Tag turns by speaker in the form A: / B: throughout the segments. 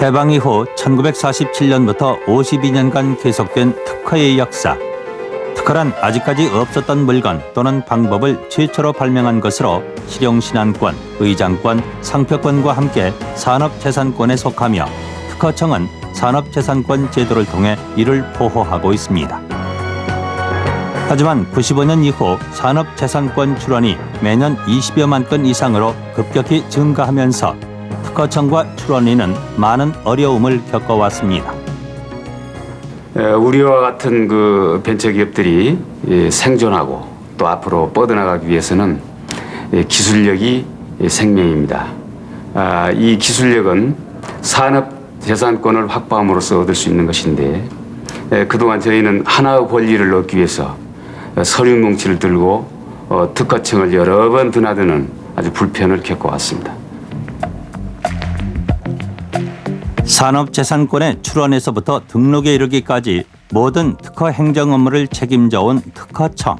A: 해방 이후 1947년부터 52년간 계속된 특허의 역사. 특허란 아직까지 없었던 물건 또는 방법을 최초로 발명한 것으로 실용신안권, 의장권, 상표권과 함께 산업재산권에 속하며 특허청은 산업재산권 제도를 통해 이를 보호하고 있습니다. 하지만 95년 이후 산업재산권 출원이 매년 20여만 건 이상으로 급격히 증가하면서 특허청과 출원인은 많은 어려움을 겪어왔습니다.
B: 우리와 같은 그 벤처기업들이 생존하고 또 앞으로 뻗어나가기 위해서는 기술력이 생명입니다. 이 기술력은 산업재산권을 확보함으로써 얻을 수 있는 것인데 그동안 저희는 하나의 권리를 얻기 위해서 서류 뭉치를 들고 특허청을 여러 번 드나드는 아주 불편을 겪어왔습니다.
A: 산업재산권의 출원에서부터 등록에 이르기까지 모든 특허 행정 업무를 책임져온 특허청.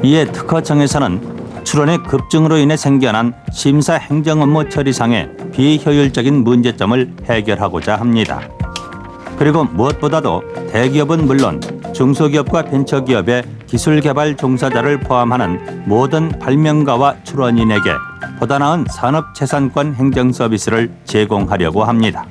A: 이에 특허청에서는 출원의 급증으로 인해 생겨난 심사 행정 업무 처리상의 비효율적인 문제점을 해결하고자 합니다. 그리고 무엇보다도 대기업은 물론 중소기업과 벤처기업의 기술개발 종사자를 포함하는 모든 발명가와 출원인에게 보다 나은 산업재산권 행정 서비스를 제공하려고 합니다.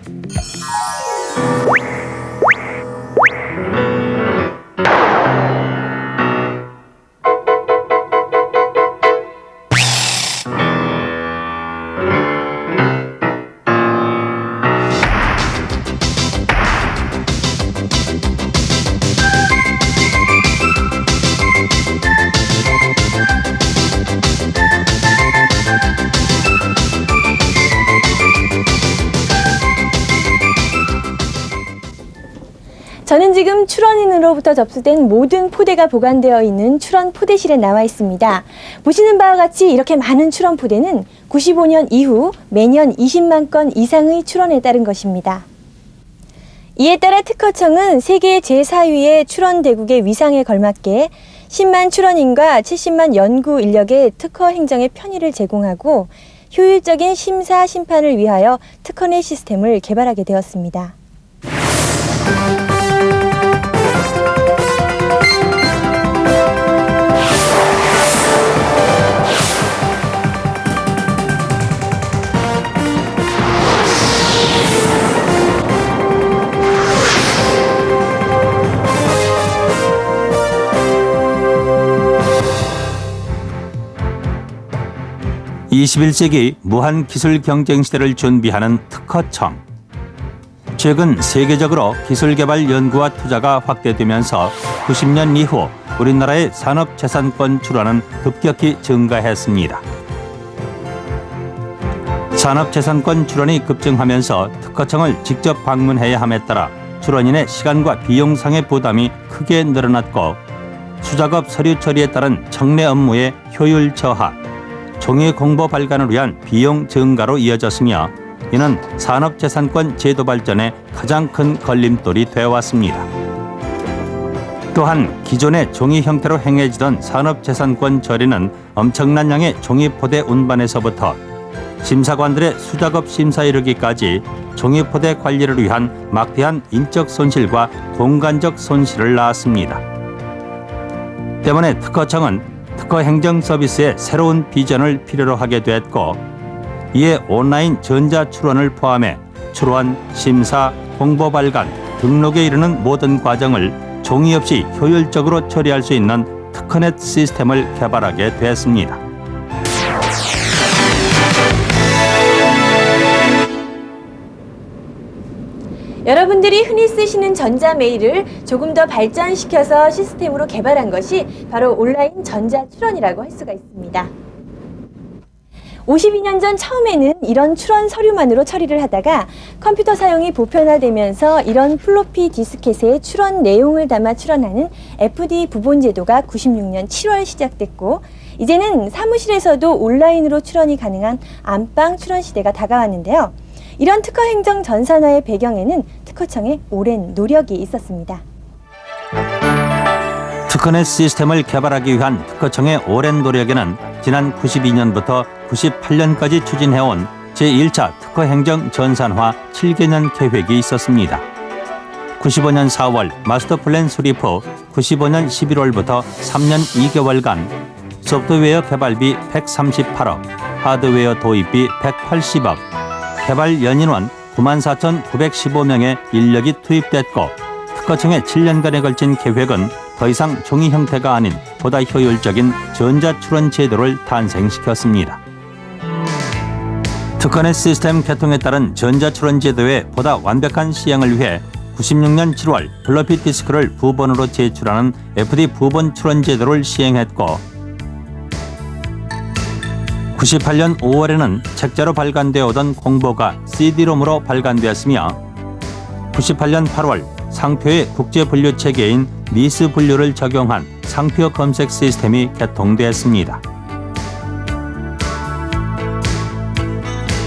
C: 저는 지금 출원인으로부터 접수된 모든 포대가 보관되어 있는 출원 포대실에 나와 있습니다. 보시는 바와 같이 이렇게 많은 출원 포대는 95년 이후 매년 20만 건 이상의 출원에 따른 것입니다. 이에 따라 특허청은 세계 제4위의 출원 대국의 위상에 걸맞게 10만 출원인과 70만 연구 인력의 특허 행정의 편의를 제공하고 효율적인 심사 심판을 위하여 특허넷 시스템을 개발하게 되었습니다.
A: (21세기) 무한 기술 경쟁 시대를 준비하는 특허청. 최근 세계적으로 기술개발 연구와 투자가 확대되면서 90년 이후 우리나라의 산업재산권 출원은 급격히 증가했습니다. 산업재산권 출원이 급증하면서 특허청을 직접 방문해야 함에 따라 출원인의 시간과 비용상의 부담이 크게 늘어났고 수작업 서류 처리에 따른 청내 업무의 효율 저하, 종이 공보 발간을 위한 비용 증가로 이어졌으며 이는 산업재산권 제도 발전에 가장 큰 걸림돌이 되어왔습니다. 또한 기존의 종이 형태로 행해지던 산업재산권 처리는 엄청난 양의 종이 포대 운반에서부터 심사관들의 수작업 심사에 이르기까지 종이 포대 관리를 위한 막대한 인적 손실과 공간적 손실을 낳았습니다. 때문에 특허청은 특허 행정 서비스의 새로운 비전을 필요로 하게 됐고 이에 온라인 전자 출원을 포함해 출원, 심사, 공보 발간, 등록에 이르는 모든 과정을 종이 없이 효율적으로 처리할 수 있는 특허넷 시스템을 개발하게 됐습니다.
C: 여러분들이 흔히 쓰시는 전자메일을 조금 더 발전시켜서 시스템으로 개발한 것이 바로 온라인 전자출원이라고 할 수가 있습니다. 52년 전 처음에는 이런 출원 서류만으로 처리를 하다가 컴퓨터 사용이 보편화되면서 이런 플로피 디스켓에 출원 내용을 담아 출원하는 FD 부본 제도가 96년 7월 시작됐고 이제는 사무실에서도 온라인으로 출원이 가능한 안방 출원 시대가 다가왔는데요. 이런 특허 행정 전산화의 배경에는 특허청의 오랜 노력이 있었습니다.
A: 특허넷 시스템을 개발하기 위한 특허청의 오랜 노력에는 지난 92년부터 98년까지 추진해온 제1차 특허 행정 전산화 7개년 계획이 있었습니다. 95년 4월 마스터 플랜 수립 후 95년 11월부터 3년 2개월간 소프트웨어 개발비 138억, 하드웨어 도입비 180억, 개발 연인원 94,915명의 인력이 투입됐고 특허청의 7년간에 걸친 계획은 더 이상 종이 형태가 아닌 보다 효율적인 전자출원 제도를 탄생시켰습니다. 특허넷 시스템 개통에 따른 전자출원 제도의 보다 완벽한 시행을 위해 96년 7월 플로피 디스크를 부본으로 제출하는 FD 부본 출원 제도를 시행했고 98년 5월에는 책자로 발간되어 오던 공보가 CD롬으로 발간되었으며 98년 8월 상표의 국제 분류 체계인 니스 분류를 적용한 상표 검색 시스템이 개통되었습니다.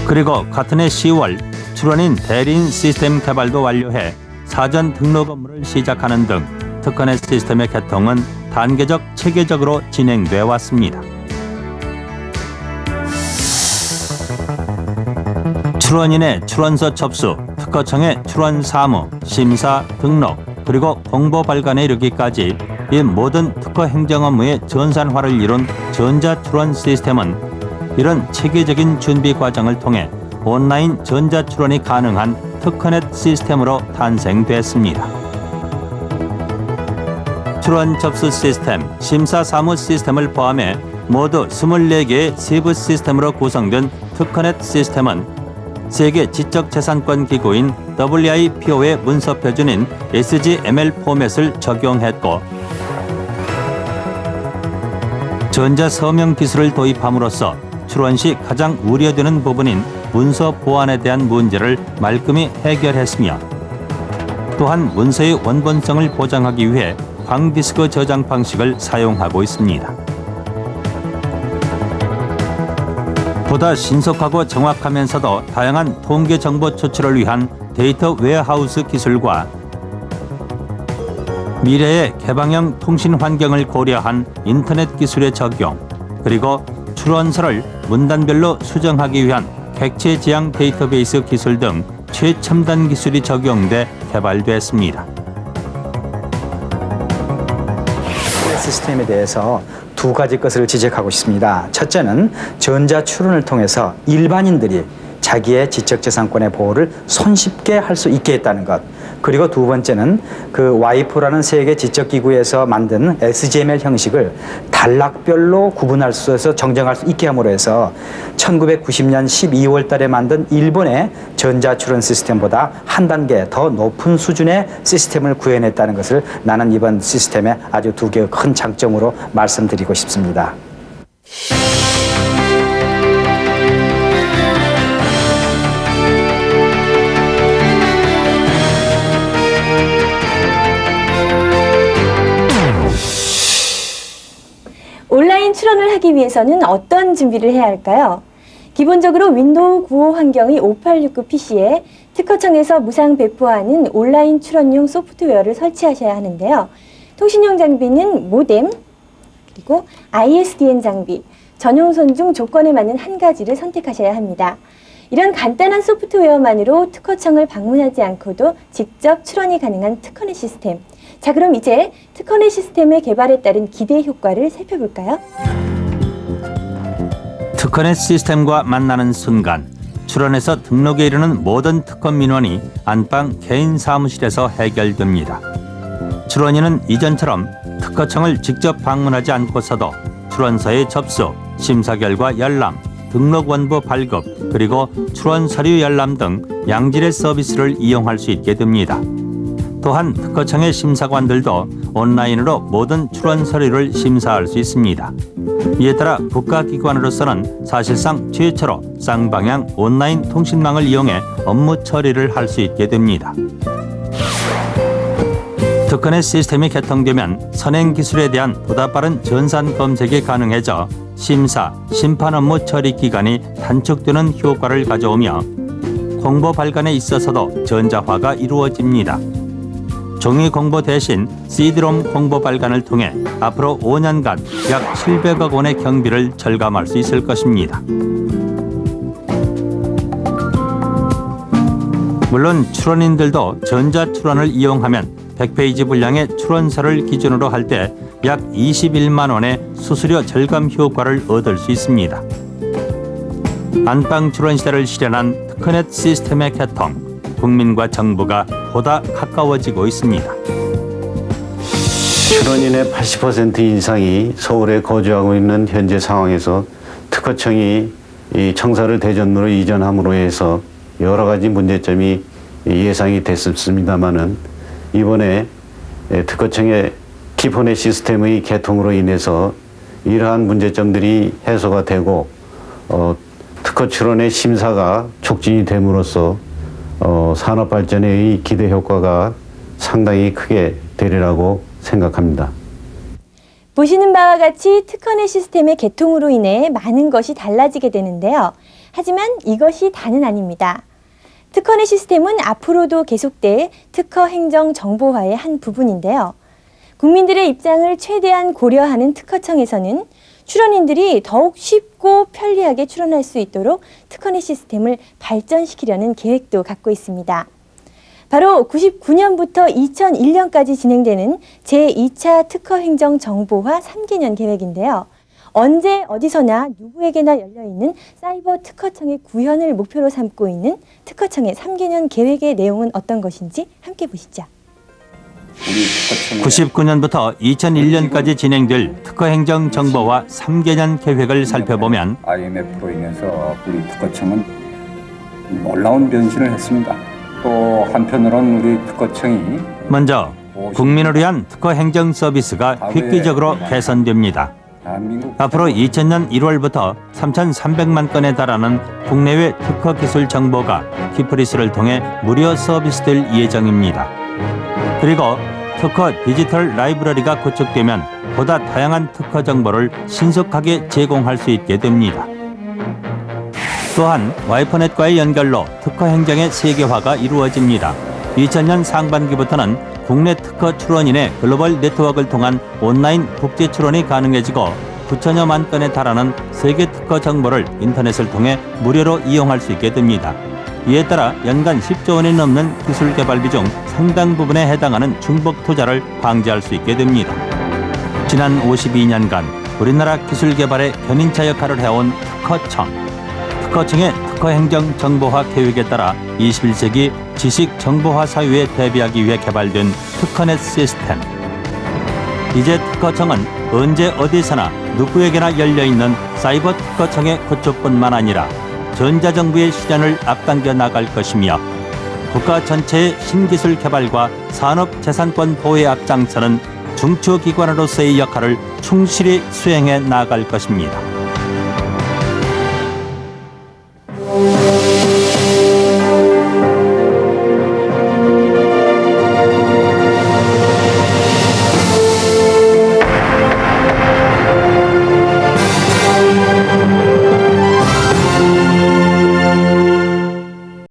A: 그리고 같은 해 10월 출원인 대리인 시스템 개발도 완료해 사전 등록 업무를 시작하는 등 특허넷 시스템의 개통은 단계적, 체계적으로 진행돼 왔습니다. 출원인의 출원서 접수, 특허청의 출원 사무, 심사, 등록, 그리고 공보 발간에 이르기까지 이 모든 특허 행정 업무의 전산화를 이룬 전자출원 시스템은 이런 체계적인 준비 과정을 통해 온라인 전자출원이 가능한 특허넷 시스템으로 탄생됐습니다. 출원 접수 시스템, 심사 사무 시스템을 포함해 모두 24개의 세부 시스템으로 구성된 특허넷 시스템은 세계 지적재산권 기구인 WIPO의 문서 표준인 SGML 포맷을 적용했고 전자서명 기술을 도입함으로써 출원 시 가장 우려되는 부분인 문서 보안에 대한 문제를 말끔히 해결했으며 또한 문서의 원본성을 보장하기 위해 광디스크 저장 방식을 사용하고 있습니다. 보다 신속하고 정확하면서도 다양한 통계 정보 추출을 위한 데이터 웨어하우스 기술과 미래의 개방형 통신 환경을 고려한 인터넷 기술의 적용, 그리고 출원서를 문단별로 수정하기 위한 객체 지향 데이터베이스 기술 등 최첨단 기술이 적용돼 개발됐습니다.
D: 시스템에 대해서 두 가지 것을 지적하고 싶습니다. 첫째는 전자출원을 통해서 일반인들이 자기의 지적재산권의 보호를 손쉽게 할 수 있게 했다는 것. 그리고 두 번째는 그 와이프라는 세계 지적기구에서 만든 SGML 형식을 단락별로 구분할 수 있어서 정정할 수 있게 함으로 해서 1990년 12월 달에 만든 일본의 전자출원 시스템보다 한 단계 더 높은 수준의 시스템을 구현했다는 것을 나는 이번 시스템의 아주 두 개의 큰 장점으로 말씀드리고 싶습니다.
C: 온라인 출원을 하기 위해서는 어떤 준비를 해야 할까요? 기본적으로 윈도우 95 환경의 5869 PC에 특허청에서 무상 배포하는 온라인 출원용 소프트웨어를 설치하셔야 하는데요. 통신용 장비는 모뎀, 그리고 ISDN 장비, 전용선 중 조건에 맞는 한 가지를 선택하셔야 합니다. 이런 간단한 소프트웨어만으로 특허청을 방문하지 않고도 직접 출원이 가능한 특허넷 시스템. 자, 그럼 이제 특허넷 시스템의 개발에 따른 기대 효과를 살펴볼까요?
A: 특허넷 시스템과 만나는 순간 출원에서 등록에 이르는 모든 특허 민원이 안방 개인 사무실에서 해결됩니다. 출원인은 이전처럼 특허청을 직접 방문하지 않고서도 출원서의 접수, 심사 결과 열람, 등록 원부 발급, 그리고 출원 서류 열람 등 양질의 서비스를 이용할 수 있게 됩니다. 또한 특허청의 심사관들도 온라인으로 모든 출원 서류를 심사할 수 있습니다. 이에 따라 국가기관으로서는 사실상 최초로 쌍방향 온라인 통신망을 이용해 업무 처리를 할 수 있게 됩니다. 특허넷 시스템이 개통되면 선행 기술에 대한 보다 빠른 전산 검색이 가능해져 심사, 심판 업무 처리 기간이 단축되는 효과를 가져오며 공보 발간에 있어서도 전자화가 이루어집니다. 종이 공보 대신 CD롬 공보 발간을 통해 앞으로 5년간 약 700억 원의 경비를 절감할 수 있을 것입니다. 물론 출원인들도 전자출원을 이용하면 100페이지 분량의 출원서를 기준으로 할 때 약 21만 원의 수수료 절감 효과를 얻을 수 있습니다. 안방 출원 시대를 실현한 특허넷 시스템의 개통, 국민과 정부가 보다 가까워지고 있습니다.
E: 출원인의 80% 이상이 서울에 거주하고 있는 현재 상황에서 특허청이 이 청사를 대전으로 이전함으로 해서 여러 가지 문제점이 예상이 됐습니다마는 이번에 특허청의 키포넷 시스템의 개통으로 인해서 이러한 문제점들이 해소가 되고 특허 출원의 심사가 촉진이 됨으로써 산업 발전의 기대 효과가 상당히 크게 되리라고 생각합니다.
C: 보시는 바와 같이 특허넷 시스템의 개통으로 인해 많은 것이 달라지게 되는데요. 하지만 이것이 다는 아닙니다. 특허넷 시스템은 앞으로도 계속될 특허 행정 정보화의 한 부분인데요. 국민들의 입장을 최대한 고려하는 특허청에서는 출원인들이 더욱 쉽고 편리하게 출원할 수 있도록 특허넷 시스템을 발전시키려는 계획도 갖고 있습니다. 바로 99년부터 2001년까지 진행되는 제2차 특허행정정보화 3개년 계획인데요. 언제 어디서나 누구에게나 열려있는 사이버 특허청의 구현을 목표로 삼고 있는 특허청의 3개년 계획의 내용은 어떤 것인지 함께 보시죠.
A: 99년부터 2001년까지 진행될 특허행정정보화 3개년 계획을 살펴보면
F: IMF로 인해서 우리 특허청은 놀라운 변신을 했습니다. 또 한편으로는 우리 특허청이
A: 먼저 국민을 위한 특허행정 서비스가 획기적으로 개선됩니다. 앞으로 2000년 1월부터 3,300만 건에 달하는 국내외 특허 기술 정보가 키프리스를 통해 무료 서비스될 예정입니다. 그리고 특허 디지털 라이브러리가 구축되면 보다 다양한 특허 정보를 신속하게 제공할 수 있게 됩니다. 또한 와이퍼넷과의 연결로 특허 행정의 세계화가 이루어집니다. 2000년 상반기부터는 국내 특허 출원인의 글로벌 네트워크를 통한 온라인 국제 출원이 가능해지고 9천여만 건에 달하는 세계 특허 정보를 인터넷을 통해 무료로 이용할 수 있게 됩니다. 이에 따라 연간 10조 원이 넘는 기술 개발비 중 상당 부분에 해당하는 중복 투자를 방지할 수 있게 됩니다. 지난 52년간 우리나라 기술 개발의 견인차 역할을 해온 특허청. 특허청의 특허행정 정보화 계획에 따라 21세기 지식 정보화 사회에 대비하기 위해 개발된 특허넷 시스템. 이제 특허청은 언제 어디서나 누구에게나 열려있는 사이버 특허청의 구축뿐만 아니라 전자정부의 실현을 앞당겨 나갈 것이며 국가 전체의 신기술 개발과 산업재산권 보호에 앞장서는 중추기관으로서의 역할을 충실히 수행해 나갈 것입니다.